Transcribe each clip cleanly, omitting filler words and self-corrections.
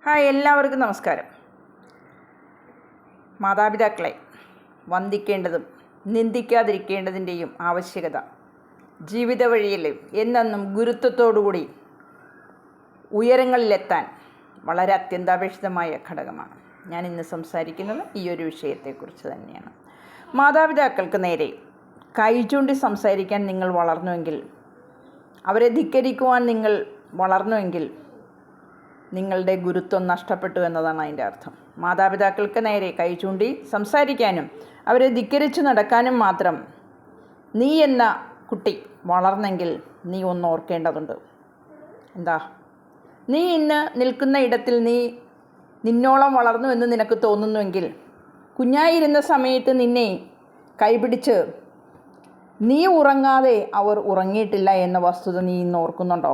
Hi, എല്ലാവർക്കും നമസ്കാരം. മാതാപിതാക്കളെ വന്ദിക്കേണ്ടതും നിന്ദിക്കാതിരിക്കേണ്ടതിൻ്റെയും ആവശ്യകത ജീവിത വഴിയിൽ എന്നെന്നും ഗുരുത്വത്തോടുകൂടി ഉയരങ്ങളിലെത്താൻ വളരെ അത്യന്താപേക്ഷിതമായ ഘടകമാണ്. ഞാൻ ഇന്ന് സംസാരിക്കുന്നത് ഈ ഒരു വിഷയത്തെക്കുറിച്ച് തന്നെയാണ്. മാതാപിതാക്കൾക്ക് നേരെ കൈചൂണ്ടി സംസാരിക്കാൻ നിങ്ങൾ വളർന്നുവെങ്കിൽ, അവരെ ധിക്കരിക്കുവാൻ നിങ്ങൾ വളർന്നുവെങ്കിൽ നിങ്ങളുടെ ഗുരുത്വം നഷ്ടപ്പെട്ടു എന്നതാണ് അതിൻ്റെ അർത്ഥം. മാതാപിതാക്കൾക്ക് നേരെ കൈ ചൂണ്ടി സംസാരിക്കാനും അവരെ ധിക്കരിച്ചു നടക്കാനും മാത്രം നീ എന്ന കുട്ടി വളർന്നെങ്കിൽ നീ ഒന്ന് ഓർക്കേണ്ടതുണ്ട്. എന്താ, നീ ഇന്ന് നിൽക്കുന്ന ഇടത്തിൽ നിന്നോളം വളർന്നു എന്ന് നിനക്ക് തോന്നുന്നുവെങ്കിൽ, കുഞ്ഞായിരുന്ന സമയത്ത് നിന്നെ കൈപിടിച്ച് നീ ഉറങ്ങാതെ അവർ ഉറങ്ങിയിട്ടില്ല എന്ന വസ്തുത നീ ഇന്ന് ഓർക്കുന്നുണ്ടോ?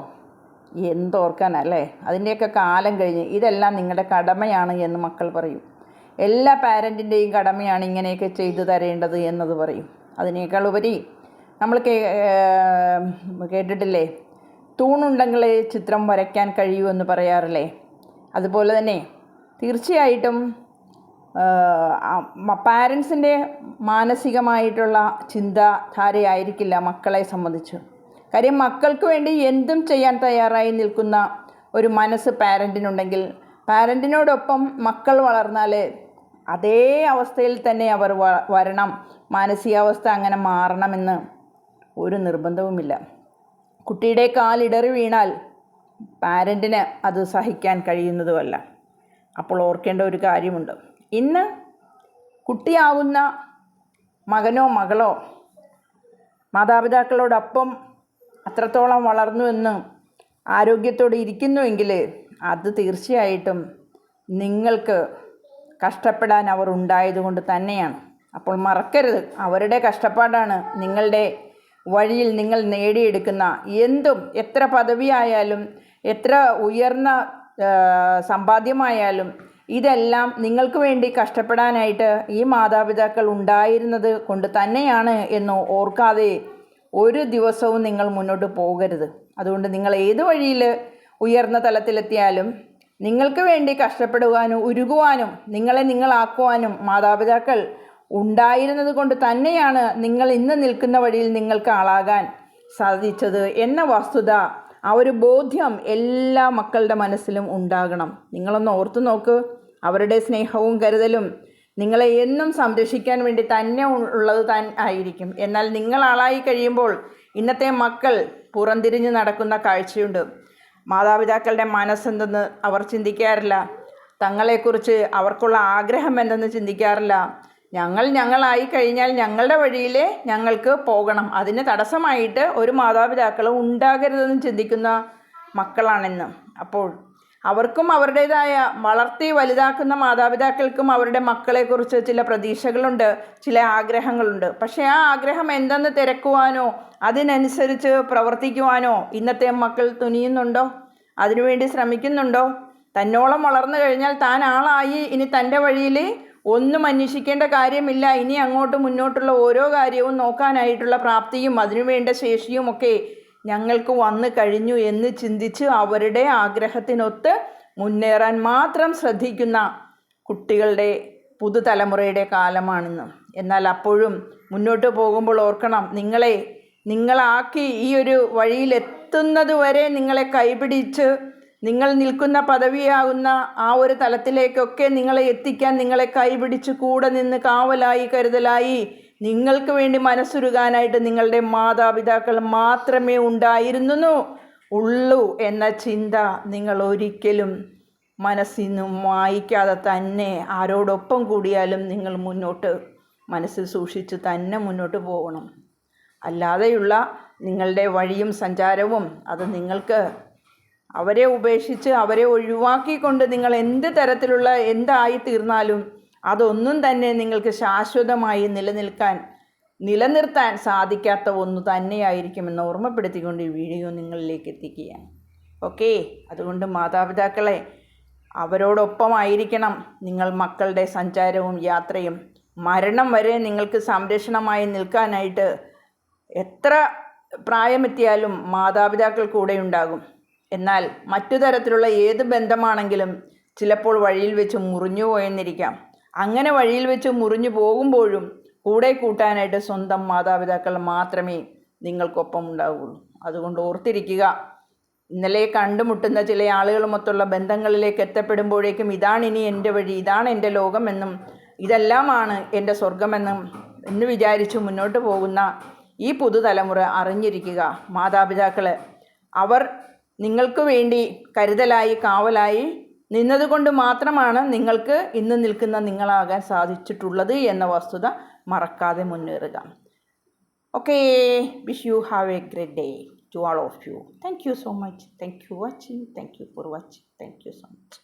എന്തോർക്കാനല്ലേ, അതിൻ്റെയൊക്കെ കാലം കഴിഞ്ഞ്. ഇതെല്ലാം നിങ്ങളുടെ കടമയാണ് എന്ന് മക്കൾ പറയും. എല്ലാ പാരൻറ്റിൻ്റെയും കടമയാണ് ഇങ്ങനെയൊക്കെ ചെയ്തു തരേണ്ടത് എന്നത് പറയും. അതിനേക്കാൾ ഉപരി നമ്മൾ കേട്ടിട്ടില്ലേ, തൂണുണ്ടെങ്കിലേ ചിത്രം വരയ്ക്കാൻ കഴിയൂ എന്ന് പറയാറില്ലേ? അതുപോലെ തന്നെ തീർച്ചയായിട്ടും പാരൻസിൻ്റെ മാനസികമായിട്ടുള്ള ചിന്താധാരയായിരിക്കില്ല മക്കളെ സംബന്ധിച്ച്. കാര്യം, മക്കൾക്ക് വേണ്ടി എന്തും ചെയ്യാൻ തയ്യാറായി നിൽക്കുന്ന ഒരു മനസ്സ് പാരൻറ്റിനുണ്ടെങ്കിൽ, പാരൻറ്റിനോടൊപ്പം മക്കൾ വളർന്നാൽ അതേ അവസ്ഥയിൽ തന്നെ അവർ വരണം. മാനസികാവസ്ഥ അങ്ങനെ മാറണമെന്ന് ഒരു നിർബന്ധവുമില്ല. കുട്ടിയുടെ കാലിടറി വീണാൽ പാരൻറ്റിന് അത് സഹിക്കാൻ കഴിയുന്നതുമല്ല. അപ്പോൾ ഓർക്കേണ്ട ഒരു കാര്യമുണ്ട്. ഇന്ന് കുട്ടിയാവുന്ന മകനോ മകളോ മാതാപിതാക്കളോടൊപ്പം അത്രത്തോളം വളർന്നു എന്ന് ആരോഗ്യത്തോടെ ഇരിക്കുന്നുവെങ്കിൽ അത് തീർച്ചയായിട്ടും നിങ്ങൾക്ക് കഷ്ടപ്പെടാൻ അവർ ഉണ്ടായതുകൊണ്ട് തന്നെയാണ്. അപ്പോൾ മറക്കരുത്, അവരുടെ കഷ്ടപ്പാടാണ് നിങ്ങളുടെ വഴിയിൽ നിങ്ങൾ നേടിയെടുക്കുന്ന എന്തും. എത്ര പദവിയായാലും എത്ര ഉയർന്ന സമ്പാദ്യമായാലും ഇതെല്ലാം നിങ്ങൾക്ക് വേണ്ടി കഷ്ടപ്പെടാനായിട്ട് ഈ മാതാപിതാക്കൾ ഉണ്ടായിരുന്നത് കൊണ്ട് തന്നെയാണ് എന്ന് ഓർക്കാതെ ഒരു ദിവസവും നിങ്ങൾ മുന്നോട്ട് പോകരുത്. അതുകൊണ്ട് നിങ്ങൾ ഏത് വഴിയിൽ ഉയർന്ന തലത്തിലെത്തിയാലും നിങ്ങൾക്ക് വേണ്ടി കഷ്ടപ്പെടുവാനും ഉരുകുവാനും നിങ്ങളെ നിങ്ങളാക്കുവാനും മാതാപിതാക്കൾ ഉണ്ടായിരുന്നത് കൊണ്ട് തന്നെയാണ് നിങ്ങൾ ഇന്ന് നിൽക്കുന്ന വഴിയിൽ നിങ്ങൾക്ക് ആളാകാൻ സാധിച്ചത് എന്ന വസ്തുത, ആ ഒരു ബോധ്യം എല്ലാ മക്കളുടെ മനസ്സിലും ഉണ്ടാകണം. നിങ്ങളൊന്ന് ഓർത്തു നോക്ക്. അവരുടെ സ്നേഹവും കരുതലും നിങ്ങളെ എന്നും സംരക്ഷിക്കാൻ വേണ്ടി തന്നെ ഉള്ളത് ആയിരിക്കും. എന്നാൽ നിങ്ങൾ ആളായി കഴിയുമ്പോൾ ഇന്നത്തെ മക്കൾ പുറംതിരിഞ്ഞ് നടക്കുന്ന കാഴ്ചയുണ്ട്. മാതാപിതാക്കളുടെ മനസ്സെന്തെന്ന് അവർ ചിന്തിക്കാറില്ല. തങ്ങളെക്കുറിച്ച് അവർക്കുള്ള ആഗ്രഹം എന്തെന്ന് ചിന്തിക്കാറില്ല. ഞങ്ങളായി കഴിഞ്ഞാൽ ഞങ്ങളുടെ വഴിയിൽ ഞങ്ങൾക്ക് പോകണം, അതിന് തടസ്സമായിട്ട് ഒരു മാതാപിതാക്കളും ഉണ്ടാകരുതെന്ന് ചിന്തിക്കുന്ന മക്കളാണിന്ന്. അപ്പോൾ അവർക്കും അവരുടേതായ വളർത്തി വലുതാക്കുന്ന മാതാപിതാക്കൾക്കും അവരുടെ മക്കളെക്കുറിച്ച് ചില പ്രതീക്ഷകളുണ്ട്, ചില ആഗ്രഹങ്ങളുണ്ട്. പക്ഷേ ആ ആഗ്രഹം എന്തെന്ന് തിരക്കുവാനോ അതിനനുസരിച്ച് പ്രവർത്തിക്കുവാനോ ഇന്നത്തെ മക്കൾ തുനിയുന്നുണ്ടോ? അതിനുവേണ്ടി ശ്രമിക്കുന്നുണ്ടോ? തന്നോളം വളർന്നു കഴിഞ്ഞാൽ താൻ ആളായി, ഇനി തൻ്റെ വഴിയിൽ ഒന്നും അന്വേഷിക്കേണ്ട കാര്യമില്ല, ഇനി അങ്ങോട്ട് മുന്നോട്ടുള്ള ഓരോ കാര്യവും നോക്കാനായിട്ടുള്ള പ്രാപ്തിയും അതിനുവേണ്ട ശേഷിയുമൊക്കെ ഞങ്ങൾക്ക് വന്നു കഴിഞ്ഞു എന്ന് ചിന്തിച്ച് അവരുടെ ആഗ്രഹത്തിനൊത്ത് മുന്നേറാൻ മാത്രം ശ്രദ്ധിക്കുന്ന കുട്ടികളുടെ പുതുതലമുറയുടെ കാലമാണിന്ന്. എന്നാൽ അപ്പോഴും മുന്നോട്ട് പോകുമ്പോൾ ഓർക്കണം, നിങ്ങളാക്കി ഈ ഒരു വഴിയിലെത്തുന്നത് വരെ നിങ്ങളെ കൈപിടിച്ച് നിങ്ങൾ നിൽക്കുന്ന പദവിയാകുന്ന ആ ഒരു തലത്തിലേക്കൊക്കെ നിങ്ങളെ എത്തിക്കാൻ നിങ്ങളെ കൈപിടിച്ച് കൂടെ നിന്ന് കാവലായി കരുതലായി നിങ്ങൾക്ക് വേണ്ടി മനസ്സുരുകാനായിട്ട് നിങ്ങളുടെ മാതാപിതാക്കൾ മാത്രമേ ഉള്ളൂ എന്ന ചിന്ത നിങ്ങൾ ഒരിക്കലും മനസ്സിൽ നിന്നും മായ്ക്കാതെ തന്നെ ആരോടൊപ്പം കൂടിയാലും നിങ്ങൾ മുന്നോട്ട് മനസ്സിൽ സൂക്ഷിച്ച് തന്നെ മുന്നോട്ട് പോകണം. അല്ലാതെയുള്ള നിങ്ങളുടെ വഴിയും സഞ്ചാരവും അത് നിങ്ങൾക്ക് അവരെ ഉപേക്ഷിച്ച് അവരെ ഒഴിവാക്കിക്കൊണ്ട് നിങ്ങൾ എന്ത് തരത്തിലുള്ള എന്തായി തീർന്നാലും അതൊന്നും തന്നെ നിങ്ങൾക്ക് ശാശ്വതമായി നിലനിർത്താൻ സാധിക്കാത്ത ഒന്ന് തന്നെയായിരിക്കുമെന്ന് ഓർമ്മപ്പെടുത്തിക്കൊണ്ട് ഈ വീഡിയോ നിങ്ങളിലേക്ക് എത്തിക്കുകയാണ്. ഓക്കെ, അതുകൊണ്ട് മാതാപിതാക്കളെ അവരോടൊപ്പമായിരിക്കണം നിങ്ങൾ മക്കളുടെ സഞ്ചാരവും യാത്രയും. മരണം വരെ നിങ്ങൾക്ക് സംരക്ഷണമായി നിൽക്കാനായിട്ട് എത്ര പ്രായമെത്തിയാലും മാതാപിതാക്കൾ കൂടെ ഉണ്ടാകും. എന്നാൽ മറ്റു തരത്തിലുള്ള ഏത് ബന്ധമാണെങ്കിലും ചിലപ്പോൾ വഴിയിൽ വെച്ച് മുറിഞ്ഞു പോയെന്നിരിക്കാം. അങ്ങനെ വഴിയിൽ വെച്ച് മുറിഞ്ഞു പോകുമ്പോഴും കൂടെ കൂട്ടാനായിട്ട് സ്വന്തം മാതാപിതാക്കൾ മാത്രമേ നിങ്ങൾക്കൊപ്പം ഉണ്ടാവുകയുള്ളൂ. അതുകൊണ്ട് ഓർത്തിരിക്കുക, ഇന്നലെ കണ്ടുമുട്ടുന്ന ചില ആളുകളുമൊത്തുള്ള ബന്ധങ്ങളിലേക്ക് എത്തപ്പെടുമ്പോഴേക്കും ഇതാണിനി എൻ്റെ വഴി, ഇതാണ് എൻ്റെ ലോകമെന്നും ഇതെല്ലാമാണ് എൻ്റെ സ്വർഗമെന്നും എന്ന് വിചാരിച്ച് മുന്നോട്ട് പോകുന്ന ഈ പുതുതലമുറ അറിഞ്ഞിരിക്കുക, മാതാപിതാക്കൾ അവർ നിങ്ങൾക്ക് വേണ്ടി കരുതലായി കാവലായി നിന്നതുകൊണ്ട് മാത്രമാണ് നിങ്ങൾക്ക് ഇന്ന് നിൽക്കുന്ന നിങ്ങളാകാൻ സാധിച്ചിട്ടുള്ളത് എന്ന വസ്തുത മറക്കാതെ മുന്നേറുക. Okay, wish you have a great day to all of you. Thank you so much. Thank you for watching. Thank you so much.